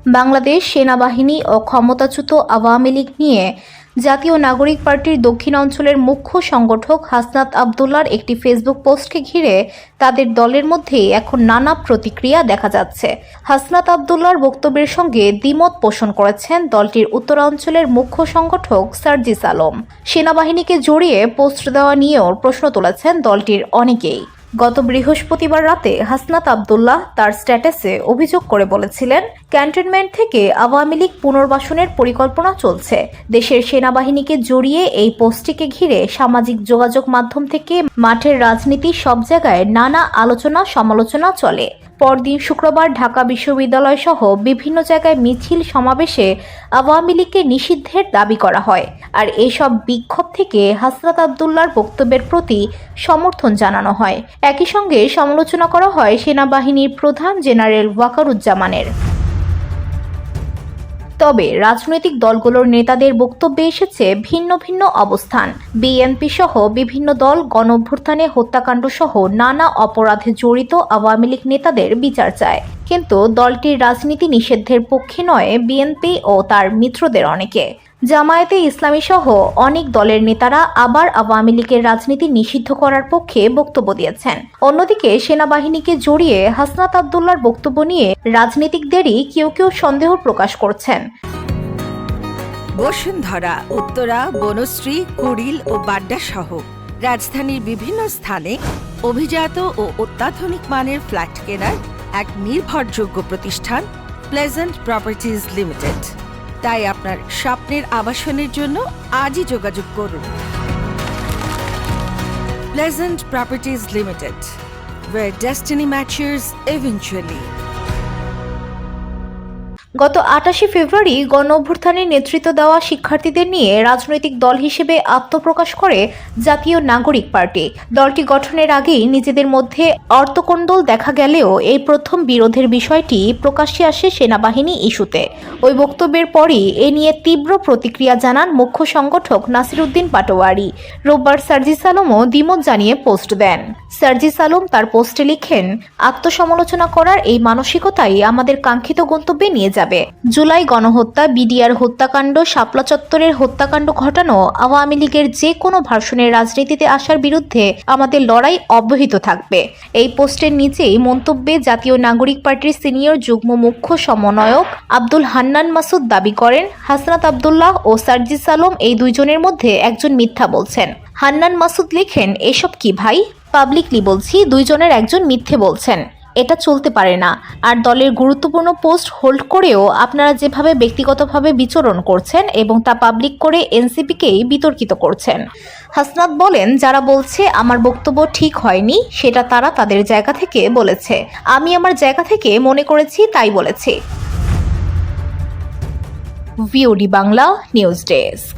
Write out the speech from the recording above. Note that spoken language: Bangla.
বাংলাদেশ সেনাবাহিনী ও ক্ষমতাচ্যুত আওয়ামী লীগ নিয়ে জাতীয় নাগরিক পার্টির দক্ষিণ অঞ্চলের মুখ্য সংগঠক হাসনাত আবদুল্লাহর একটি ফেসবুক পোস্টকে ঘিরে তাদের দলের মধ্যে এখন নানা প্রতিক্রিয়া দেখা যাচ্ছে। হাসনাত আবদুল্লাহর বক্তব্যের সঙ্গে দ্বিমত পোষণ করেছেন দলটির উত্তরাঞ্চলের মুখ্য সংগঠক সার্জিস আলম। সেনাবাহিনীকে জড়িয়ে পোস্ট দেওয়া নিয়েও প্রশ্ন তুলেছেন দলটির অনেকেই। গত বৃহস্পতিবার রাতে হাসনাত আবদুল্লাহ তার স্ট্যাটাসে অভিযোগ করে বলেছিলেন, ক্যান্টনমেন্ট থেকে আওয়ামী লীগ পুনর্বাসনের পরিকল্পনা চলছে। দেশের সেনাবাহিনীকে জড়িয়ে এই পোস্টটিকে ঘিরে সামাজিক যোগাযোগ মাধ্যম থেকে মাঠের রাজনীতি সব জায়গায় নানা আলোচনা সমালোচনা চলে। পরদিন শুক্রবার ঢাকা বিশ্ববিদ্যালয় সহ বিভিন্ন জায়গায় মিছিল সমাবেশে আওয়ামী লীগকে নিষিদ্ধের দাবি করা হয়। আর এসব বিক্ষোভ থেকে হাসনাত আবদুল্লাহর বক্তব্যের প্রতি সমর্থন জানানো হয়। একই সঙ্গে সমালোচনা করা হয় সেনাবাহিনীর প্রধান জেনারেল ওয়াকারুজ্জামানের। তবে রাজনৈতিক দলগুলোর নেতাদের বক্তব্যে এসেছে ভিন্ন ভিন্ন অবস্থান। বিএনপি সহ বিভিন্ন দল গণঅভ্যুত্থানে হত্যাকাণ্ড সহ নানা অপরাধে জড়িত আওয়ামী লীগ নেতাদের বিচার চায়, কিন্তু দলটির রাজনীতি নিষিদ্ধের পক্ষে নয় বিএনপি ও তার মিত্রদের অনেকে। জামায়াতে ইসলামী সহ অনেক দলের নেতারা আবার আওয়ামী লীগের রাজনীতি নিষিদ্ধ করার পক্ষে বক্তব্য দিয়েছেন। অন্যদিকে সেনাবাহিনীকে জড়িয়ে হাসনাত আবদুল্লাহর বক্তব্য নিয়ে রাজনীতিকদেরই কেউ কেউ সন্দেহ প্রকাশ করছেন। বসুন্ধরা, উত্তরা, বনশ্রী, কুড়িল ও বাড্ডা সহ রাজধানীর বিভিন্ন স্থানে অভিজাত ও অত্যাধুনিক মানের ফ্ল্যাট কেনার এক নির্ভরযোগ্য প্রতিষ্ঠান প্লেজেন্ট প্রপার্টিজ লিমিটেড। তাই আপনার স্বপ্নের আবাসনের জন্য আজই যোগাযোগ করুন। Pleasant properties limited, where destiny matches eventually। গত 28 ফেব্রুয়ারি গণঅভ্যুত্থানে নেতৃত্ব দেওয়া শিক্ষার্থীদের নিয়ে রাজনৈতিক দল হিসেবে আত্মপ্রকাশ করে জাতীয় নাগরিক পার্টি। দলটি গঠনের আগেই নিজেদের মধ্যে অর্থকোন্দল দেখা গেলেও এই প্রথম বিরোধের বিষয়টি প্রকাশ্যে আসে সেনাবাহিনী ইস্যুতে। ওই বক্তব্যের পরই এ নিয়ে তীব্র প্রতিক্রিয়া জানান মুখ্য সংগঠক নাসিরউদ্দিন পাটোয়ারি। রোববার সার্জিস আলমও দ্বিমত জানিয়ে পোস্ট দেন। সার্জিস আলম তার পোস্টে লিখেন, আত্মসমালোচনা করার এই মানসিকতাই আমাদের কাঙ্ক্ষিত গন্তব্যে নিয়ে যাবে। জুলাই গণহত্যা, বিডিআর হত্যাকাণ্ড, শাপলা চত্বরের হত্যাকাণ্ড ঘটানো আওয়ামী লীগের যে কোনো ভার্সনের রাজনীতিতে আসার বিরুদ্ধে আমাদের লড়াই অব্যাহত থাকবে। এই পোস্টের নিচেই মন্তব্যে জাতীয় নাগরিক পার্টির সিনিয়র যুগ্ম মুখ্য সমন্বয়ক আব্দুল হান্নান মাসুদ দাবি করেন, হাসনাত আবদুল্লাহ ও সার্জিস আলম এই দুইজনের মধ্যে একজন মিথ্যা বলছেন। হান্নান মাসুদ লেখেন, এসব কি ভাই? পাবলিকলি বলছি, দুইজনের একজন মিথ্যে বলছেন। এটা চলতে পারে না। আর দলের গুরুত্বপূর্ণ পোস্ট হোল্ড করেও আপনারা যেভাবে ব্যক্তিগতভাবে বিচরণ করছেন এবং তা পাবলিক করে এনসিপিকেই বিতর্কিত করছেন। হাসনাত বলেন, যারা বলছে আমার বক্তব্য ঠিক হয়নি সেটা তারা তাদের জায়গা থেকে বলেছে। আমি আমার জায়গা থেকে মনে করেছি তাই বলেছি। VOD Bangla news desk.